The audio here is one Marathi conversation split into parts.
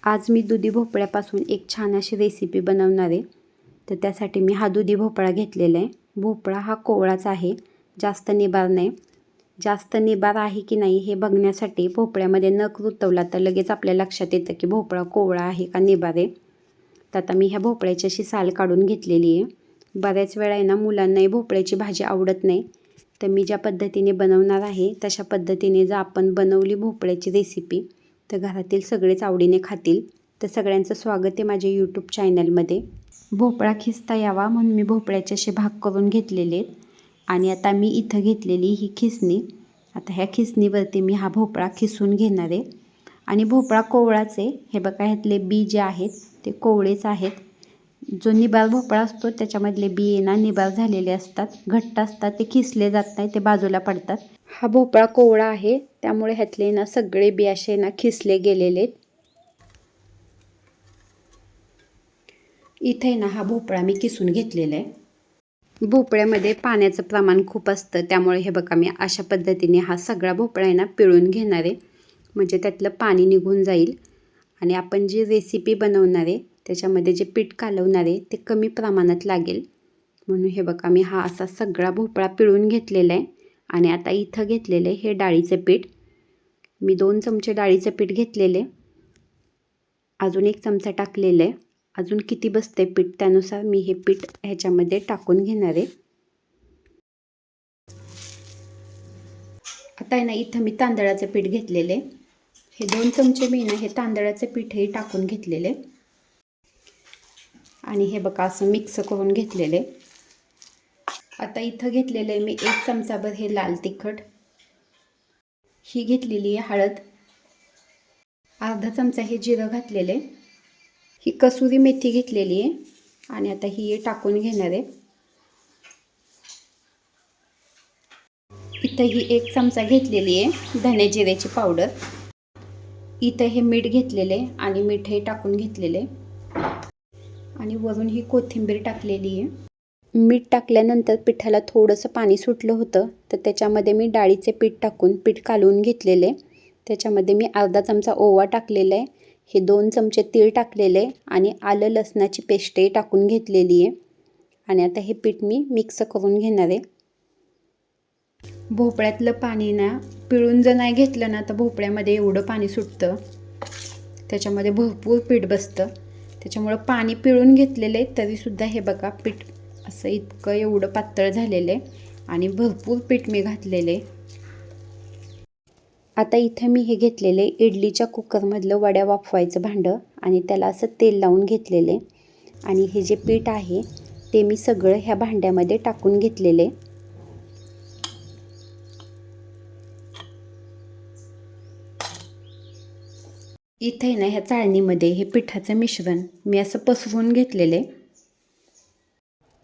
आज मी दुधी भोपळ्यापासून एक छान अशी रेसिपी बनवणार आहे। तर त्यासाठी मी हा दुधी भोपळा घेतलेला आहे। भोपळा हा कोवळाच आहे, जास्त निबार नाही। जास्त निबार आहे की नाही हे बघण्यासाठी भोपळ्यामध्ये नख रुतवला तर लगेच आपल्या लक्षात येतं की भोपळा कोवळा आहे का निबार आहे। तर आता मी ह्या भोपळ्याची अशी साल काढून घेतलेली आहे। बऱ्याच वेळा आहे ना मुलांनाही भोपळ्याची भाजी आवडत नाही, तर मी ज्या पद्धतीने बनवणार आहे तशा पद्धतीने जर आपण बनवली भोपळ्याची रेसिपी तर घरातील सगळेच आवडीने खातील। तर सगळ्यांचं स्वागत आहे माझ्या यूट्यूब चॅनलमध्ये। भोपळा खिसता यावा म्हणून मी भोपळ्याचे असे भाग करून घेतलेले आहेत। आणि आता मी इथं घेतलेली ही खिसणी, आता ह्या खिसणीवरती मी हा भोपळा खिसून घेणार आहे। आणि भोपळा कोवळाच आहे, हे बघा ह्यातले बी जे आहेत ते कोवळेच आहेत। जो निबार भोपळा असतो त्याच्यामधले बी ना निबार झालेले असतात, घट्ट असतात, ते खिसले जात नाही, ते बाजूला पडतात। हा भोपळा कोवळा आहे त्यामुळे ह्यातले ना सगळे बी असे ना खिसले गेलेले आहेत। इथे ना हा भोपळा मी किसून घेतलेला आहे। भोपळ्यामध्ये पाण्याचं प्रमाण खूप असतं, त्यामुळे हे बघा मी अशा पद्धतीने हा सगळा भोपळा आहे ना पिळून घेणार आहे, म्हणजे त्यातलं पाणी निघून जाईल। आणि आपण जी रेसिपी बनवणार आहे त्याच्यामध्ये जे पीठ कालवणार आहे ते कमी प्रमाणात लागेल, म्हणून हे बघा मी हा असा सगळा भोपळा पिळून घेतलेला आहे। आणि आता इथं घेतलेलं आहे हे डाळीचं पीठ, मी 2 चमचे डाळीचं पीठ घेतलेले, अजून 1 चमचा टाकलेलं आहे। अजून किती बसते पीठ त्यानुसार मी हे पीठ ह्याच्यामध्ये टाकून घेणार आहे। आता आहे ना इथं मी तांदळाचं पीठ घेतलेले, हे 2 चमचे मी ना हे तांदळाचं पीठही टाकून घेतलेले आणि हे बघा असं मिक्स करून घेतलेले। आता इथं घेतलेलं आहे मी 1 चमचाभर हे लाल तिखट, ही घेतलेली आहे हळद, अर्धा चमचा हे जिरं घातलेले, ही कसुरी मेथी घेतलेली आहे आणि आता ही टाकून घेणार आहे। इथं ही 1 चमचा घेतलेली आहे धने जिऱ्याची पावडर, इथं हे मीठ घेतलेले आणि मीठही टाकून घेतलेले आणि वरून ही कोथिंबीर टाकलेली आहे। मीठ टाकल्यानंतर पिठाला थोडंसं पाणी सुटलं होतं, तर त्याच्यामध्ये मी डाळीचे पीठ टाकून पीठ कालवून घेतलेले, त्याच्यामध्ये मी अर्धा चमचा ओवा टाकलेला आहे, हे 2 चमचे तीळ टाकलेले आणि आलं लसणाची पेस्टही टाकून घेतलेली आहे। आणि आता हे पीठ मी मिक्स करून घेणार आहे। भोपळ्यातलं पाणी ना पिळून जर नाही घेतलं ना तर भोपळ्यामध्ये एवढं पाणी सुटतं, त्याच्यामध्ये भरपूर पीठ बसतं, त्याच्यामुळं पाणी पिळून घेतलेले तरीसुद्धा हे बघा पीठ असं इतकं एवढं पातळ झालेलं आहे आणि भरपूर पीठ मी घातलेले। आता इथे मी हे घेतलेले इडलीच्या कुकरमधलं वड्या वाफवायचं भांडं आणि त्याला असं तेल लावून घेतलेले आणि हे जे पीठ आहे ते मी सगळं ह्या भांड्यामध्ये टाकून घेतलेले। इथे ना ह्या चाळणीमध्ये हे पिठाचं मिश्रण मी असं पसरवून घेतलेले।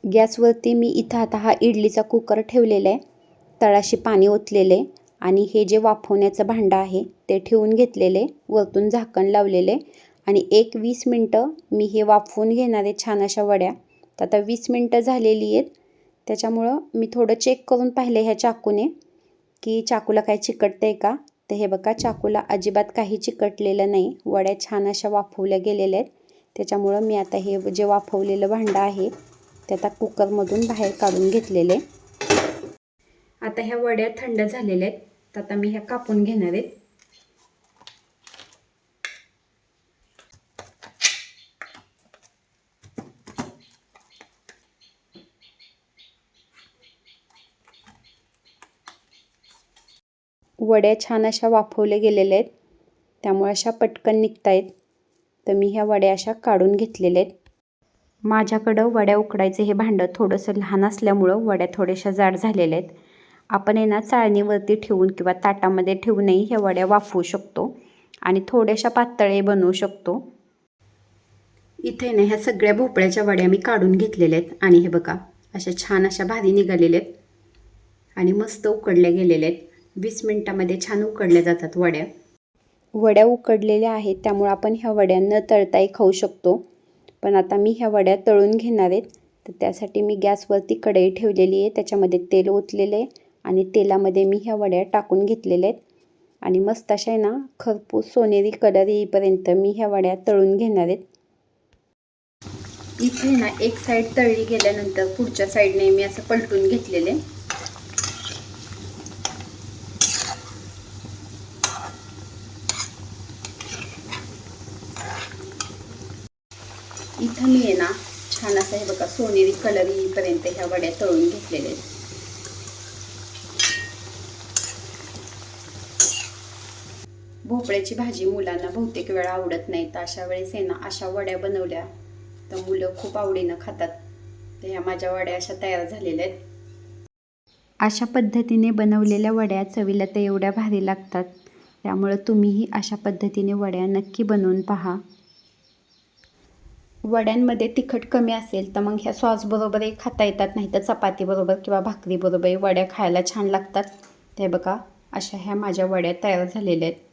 गॅसवरती मी इथं आता हा इडलीचा कुकर ठेवलेला आहे, तळाशी पाणी ओतलेले आणि हे जे वाफवण्याचं भांडं आहे ते ठेवून घेतलेले, वरतून झाकण लावलेले आणि 20 मिनटं मी हे वाफवून घेणार आहे छान अशा वड्या। तर आता 20 मिनटं झालेली आहेत, त्याच्यामुळं मी थोडं चेक करून पाहिलं ह्या चाकूने की चाकूला काय चिकटतंय का, तर हे बघा चाकूला अजिबात काही चिकटलेलं नाही, वड्या छान अशा वाफवल्या गेलेल्या आहेत। त्याच्यामुळं मी आता हे जे वाफवलेलं भांडं आहे ते आता कुकरमधून बाहेर काढून घेतलेले। आता ह्या वड्या थंड झालेल्या आहेत, तर आता मी ह्या कापून घेणार आहे। वड्या छान अशा वाफवल्या गेलेल्या आहेत, त्यामुळे अशा पटकन निघत आहेत, तर मी ह्या वड्या अशा काढून घेतलेल्या आहेत। माझ्याकडं वड्या उकडायचं हे भांडं थोडंसं लहान असल्यामुळं वड्या थोड्याशा जाड झालेल्या आहेत। आपण ना चाळणीवरती ठेवून किंवा ताटामध्ये ठेवूनही ह्या वड्या वाफवू शकतो आणि थोड्याशा पातळही बनवू शकतो। इथे ना ह्या सगळ्या भोपळ्याच्या वड्या मी काढून घेतलेल्या आहेत आणि हे बघा अशा छान अशा भारी निघालेल्या आहेत आणि मस्त उकडल्या गेलेल्या आहेत। 20 मिनिटामध्ये छान उकडल्या जातात वड्या। वड्या उकडलेल्या आहेत त्यामुळे आपण ह्या वड्या न तळताही खाऊ शकतो, पण आता मी ह्या वड्या तळून घेणार आहेत। तर त्यासाठी मी गॅसवरती कढई ठेवलेली आहे, त्याच्यामध्ये तेल ओतलेले आहे आणि तेलामध्ये मी ह्या वड्या टाकून घेतलेल्या आहेत आणि मस्त अशा आहे ना खरपूस सोनेरी कलर येईपर्यंत मी ह्या वड्या तळून घेणार आहेत. इथे ना एक साईड तळली गेल्यानंतर पुढच्या साईडने मी असं पलटून घेतलेले. इथं मी आहे ना छान असं हे बघा सोनेरी कलर येईपर्यंत ह्या वड्या तळून घेतलेल्या आहेत. भोपळ्याची भाजी मुलांना बहुतेक वेळा आवडत नाही, तर अशा वेळेस आहे ना अशा वड्या बनवल्या तर मुलं खूप आवडीनं खातात. तर ह्या माझ्या वड्या अशा तयार झालेल्या आहेत. अशा पद्धतीने बनवलेल्या वड्या चवीला तर एवढ्या भारी लागतात, त्यामुळं तुम्हीही अशा पद्धतीने वड्या नक्की बनवून पहा. वड्यांमध्ये तिखट कमी असेल तर मग ह्या सॉसबरोबरही खाता येतात, नाही तर चपातीबरोबर किंवा भाकरीबरोबरही वड्या खायला छान लागतात. ते बघा अशा ह्या माझ्या वड्या तयार झालेल्या आहेत.